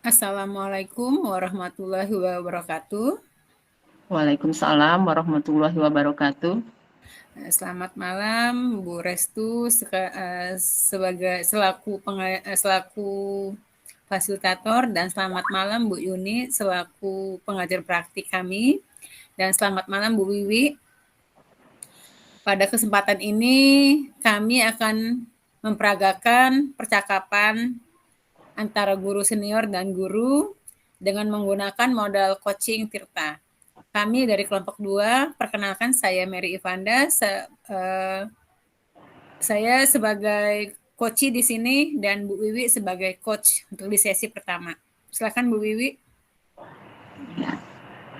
Assalamualaikum warahmatullahi wabarakatuh. Waalaikumsalam warahmatullahi wabarakatuh. Selamat malam Bu Restu sebagai selaku fasilitator, dan selamat malam Bu Yuni selaku pengajar praktik kami, dan selamat malam Bu Wiwi. Pada kesempatan ini kami akan memperagakan percakapan antara guru senior dan guru dengan menggunakan modal coaching Tirta. Kami dari kelompok 2, perkenalkan saya Mary Ivanda. Saya sebagai coach di sini dan Bu Wiwi sebagai coach untuk di sesi pertama. Silakan Bu Wiwi.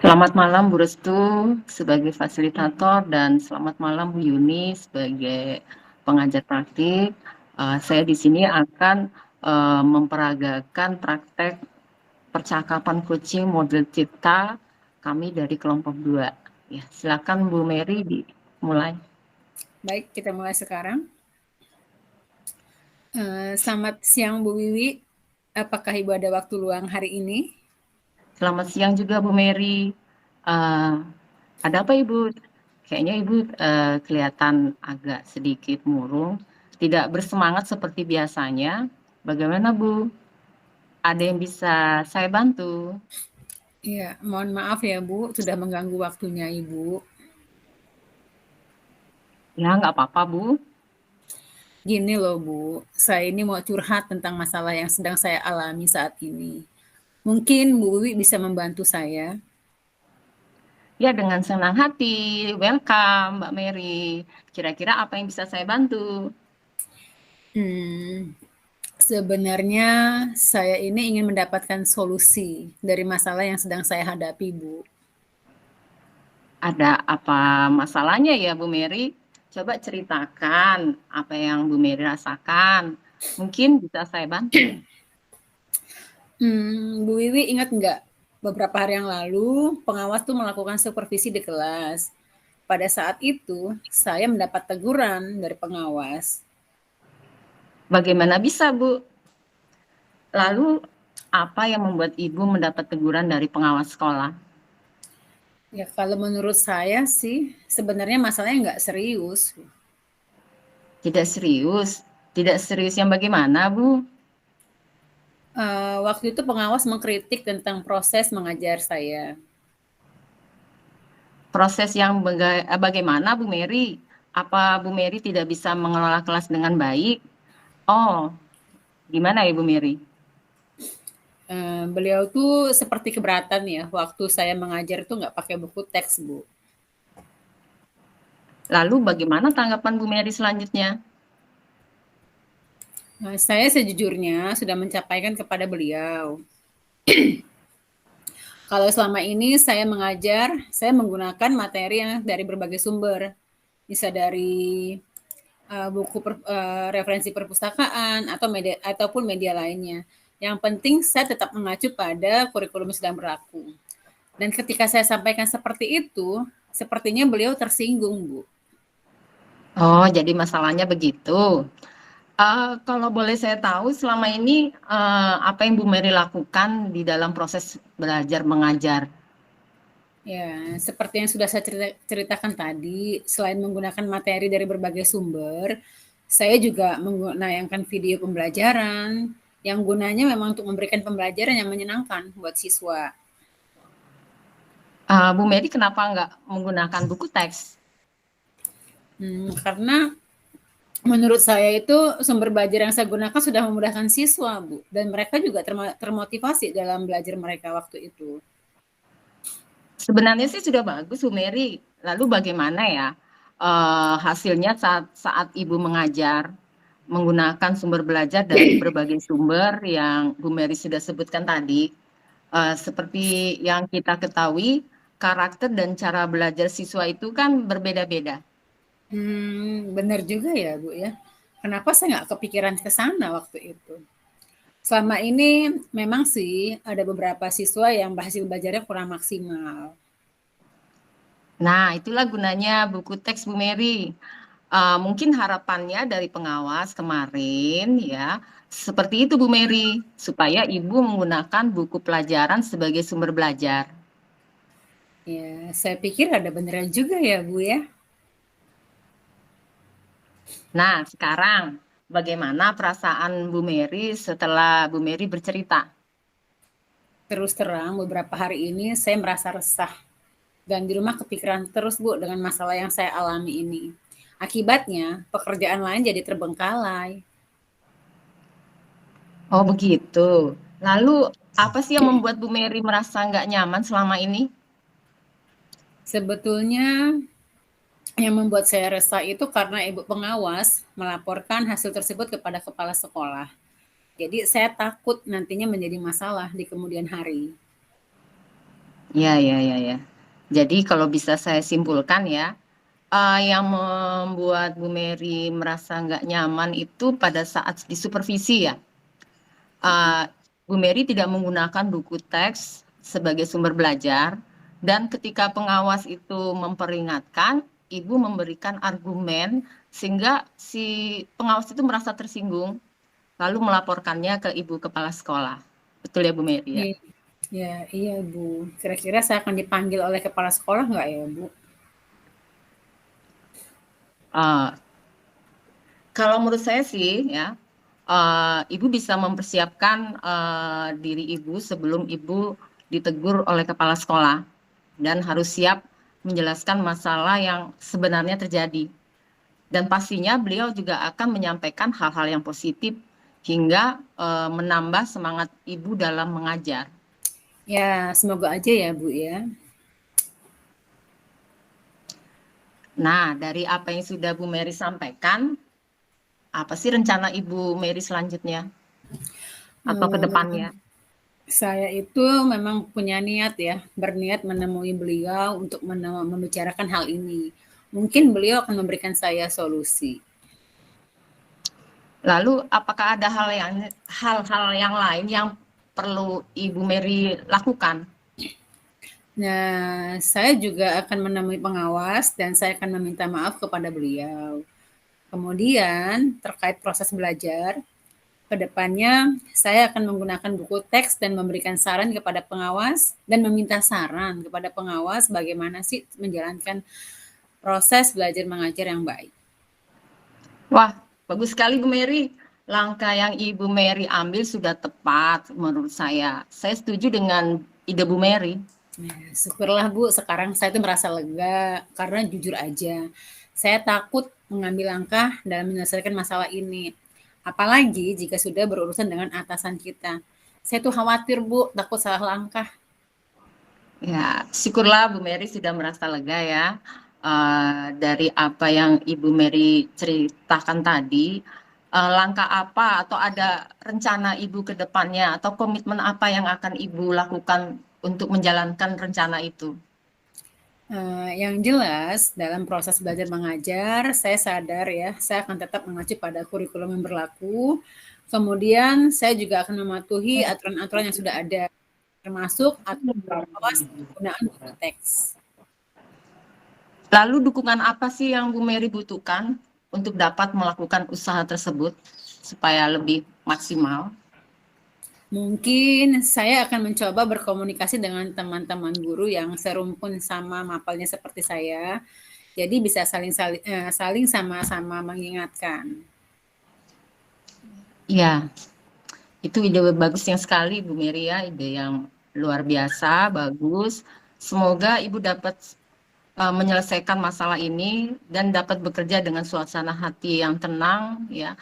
Selamat malam Bu Restu sebagai fasilitator dan selamat malam Bu Yuni sebagai pengajar praktik. Saya di sini akan memperagakan praktek percakapan coaching model cipta kami dari kelompok 2. Ya, silakan Bu Mary dimulai. Baik, kita mulai sekarang. Selamat siang Bu Wiwi. Apakah Ibu ada waktu luang hari ini? Selamat siang juga Bu Mary. Ada apa Ibu? Kayaknya Ibu kelihatan agak sedikit murung, tidak bersemangat seperti biasanya. Bagaimana Bu? Ada yang bisa saya bantu? Iya, mohon maaf ya Bu, sudah mengganggu waktunya Ibu. Ya, nggak apa-apa Bu. Gini loh Bu, saya ini mau curhat tentang masalah yang sedang saya alami saat ini. Mungkin Bu Wiwi bisa membantu saya. Ya, dengan senang hati. Welcome Mbak Mary. Kira-kira apa yang bisa saya bantu? Hmm, Sebenarnya saya ini ingin mendapatkan solusi dari masalah yang sedang saya hadapi, Bu. Ada apa masalahnya ya Bu Mary? Coba ceritakan apa yang Bu Mary rasakan. Mungkin bisa saya bantu. Bu Wiwi ingat nggak, beberapa hari yang lalu pengawas tuh melakukan supervisi di kelas. Pada saat itu, saya mendapat teguran dari pengawas. Bagaimana bisa Bu? Lalu, apa yang membuat Ibu mendapat teguran dari pengawas sekolah? Ya, kalau menurut saya sih, sebenarnya masalahnya nggak serius. Tidak serius? Tidak serius yang bagaimana, Bu? Waktu itu pengawas mengkritik tentang proses mengajar saya. Proses yang bagaimana, Bu Mary? Apa Bu Mary tidak bisa mengelola kelas dengan baik? Oh, gimana ya, Bu Mary? Beliau tuh seperti keberatan ya, waktu saya mengajar tuh nggak pakai buku teks, Bu. Lalu bagaimana tanggapan Bu Mary selanjutnya? Saya sejujurnya sudah mencapaikan kepada beliau. Kalau selama ini saya mengajar, saya menggunakan materi yang dari berbagai sumber, bisa dari referensi perpustakaan atau media ataupun media lainnya. Yang penting saya tetap mengacu pada kurikulum yang sedang berlaku. Dan ketika saya sampaikan seperti itu, sepertinya beliau tersinggung, Bu. Oh, jadi masalahnya begitu. Kalau boleh saya tahu, selama ini apa yang Bu Mary lakukan di dalam proses belajar mengajar? Ya, seperti yang sudah saya ceritakan tadi, selain menggunakan materi dari berbagai sumber, saya juga menayangkan video pembelajaran yang gunanya memang untuk memberikan pembelajaran yang menyenangkan buat siswa. Bu Mary kenapa nggak menggunakan buku teks? Karena menurut saya itu sumber belajar yang saya gunakan sudah memudahkan siswa, Bu, dan mereka juga termotivasi dalam belajar mereka waktu itu. Sebenarnya sih sudah bagus, Bu Mary. Lalu bagaimana ya hasilnya saat Ibu mengajar menggunakan sumber belajar dari berbagai sumber yang Bu Mary sudah sebutkan tadi? Seperti yang kita ketahui, karakter dan cara belajar siswa itu kan berbeda-beda. Benar juga ya, Bu, ya. Kenapa saya nggak kepikiran ke sana waktu itu? Selama ini memang sih ada beberapa siswa yang hasil belajarnya kurang maksimal. Nah, itulah gunanya buku teks Bu Mary. Mungkin harapannya dari pengawas kemarin ya, seperti itu Bu Mary, supaya Ibu menggunakan buku pelajaran sebagai sumber belajar. Ya, saya pikir ada beneran juga ya, Bu ya. Nah, sekarang bagaimana perasaan Bu Mary setelah Bu Mary bercerita? Terus terang beberapa hari ini saya merasa resah dan di rumah kepikiran terus Bu dengan masalah yang saya alami ini. Akibatnya, pekerjaan lain jadi terbengkalai. Oh begitu. Lalu apa sih yang membuat Bu Mary merasa nggak nyaman selama ini? Sebetulnya yang membuat saya resah itu karena ibu pengawas melaporkan hasil tersebut kepada kepala sekolah. Jadi saya takut nantinya menjadi masalah di kemudian hari. Ya, ya, ya, ya. Jadi kalau bisa saya simpulkan ya, yang membuat Bu Mary merasa nggak nyaman itu pada saat disupervisi ya. Uh, Bu Mary tidak menggunakan buku teks sebagai sumber belajar, dan ketika pengawas itu memperingatkan, Ibu memberikan argumen sehingga si pengawas itu merasa tersinggung, lalu melaporkannya ke Ibu Kepala Sekolah. Betul ya Bu Mary ya? Iya, ya, iya Bu. Kira-kira saya akan dipanggil oleh kepala sekolah nggak ya Bu? Uh, Kalau menurut saya sih ya, Ibu bisa mempersiapkan diri Ibu sebelum Ibu ditegur oleh kepala sekolah dan harus siap menjelaskan masalah yang sebenarnya terjadi. Dan pastinya beliau juga akan menyampaikan hal-hal yang positif hingga menambah semangat Ibu dalam mengajar. Ya, semoga aja ya Bu ya. Nah, dari apa yang sudah Bu Mary sampaikan, apa sih rencana Ibu Mary selanjutnya atau ke Hmm, depannya? saya itu memang punya niat ya, berniat menemui beliau untuk membicarakan hal ini. Mungkin beliau akan memberikan saya solusi. Lalu apakah ada hal-hal yang lain yang perlu Ibu Mary lakukan? Nah, saya juga akan menemui pengawas dan saya akan meminta maaf kepada beliau. Kemudian, terkait proses belajar, ke depannya saya akan menggunakan buku teks dan memberikan saran kepada pengawas dan meminta saran kepada pengawas bagaimana sih menjalankan proses belajar mengajar yang baik. Wah, bagus sekali Bu Mary. Langkah yang Ibu Mary ambil sudah tepat menurut saya. Saya setuju dengan ide Bu Mary. Nah, syukurlah Bu, sekarang saya tuh merasa lega karena jujur aja, saya takut mengambil langkah dalam menyelesaikan masalah ini. Apalagi jika sudah berurusan dengan atasan kita. Saya tuh khawatir Bu, takut salah langkah. Ya, syukurlah Bu Mary sudah merasa lega ya. Dari apa yang Ibu Mary ceritakan tadi, langkah apa atau ada rencana Ibu ke depannya atau komitmen apa yang akan Ibu lakukan untuk menjalankan rencana itu? Yang jelas dalam proses belajar mengajar, saya sadar ya, saya akan tetap mengacu pada kurikulum yang berlaku. Kemudian saya juga akan mematuhi aturan-aturan yang sudah ada, termasuk aturan pengawas penggunaan buku teks. Lalu dukungan apa sih yang Bu Mary butuhkan untuk dapat melakukan usaha tersebut supaya lebih maksimal? Mungkin saya akan mencoba berkomunikasi dengan teman-teman guru yang serumpun sama mapelnya seperti saya. Jadi bisa saling sama-sama mengingatkan. Ya, itu ide bagusnya sekali Bu Mary ya, ide yang luar biasa, bagus. Semoga Ibu dapat menyelesaikan masalah ini dan dapat bekerja dengan suasana hati yang tenang ya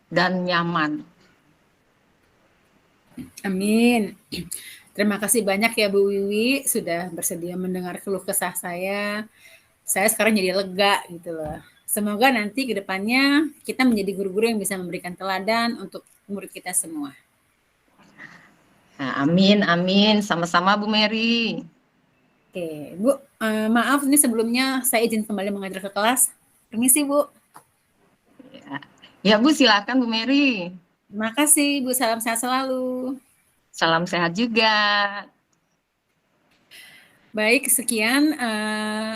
dan nyaman. Amin. Terima kasih banyak ya Bu Wiwi sudah bersedia mendengar keluh kesah saya. Saya sekarang jadi lega gitu loh. Semoga nanti ke depannya kita menjadi guru-guru yang bisa memberikan teladan untuk murid kita semua. Nah, amin, amin. Sama-sama Bu Mary. Oke, Bu, maaf ini sebelumnya saya izin kembali mengajar ke kelas. Permisi, Bu. Ya, ya Bu, silakan Bu Mary. Terima kasih, Bu. Salam sehat selalu. Salam sehat juga. Baik, sekian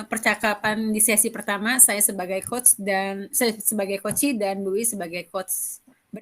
percakapan di sesi pertama saya sebagai coach dan saya sebagai coach dan Bu sebagai coach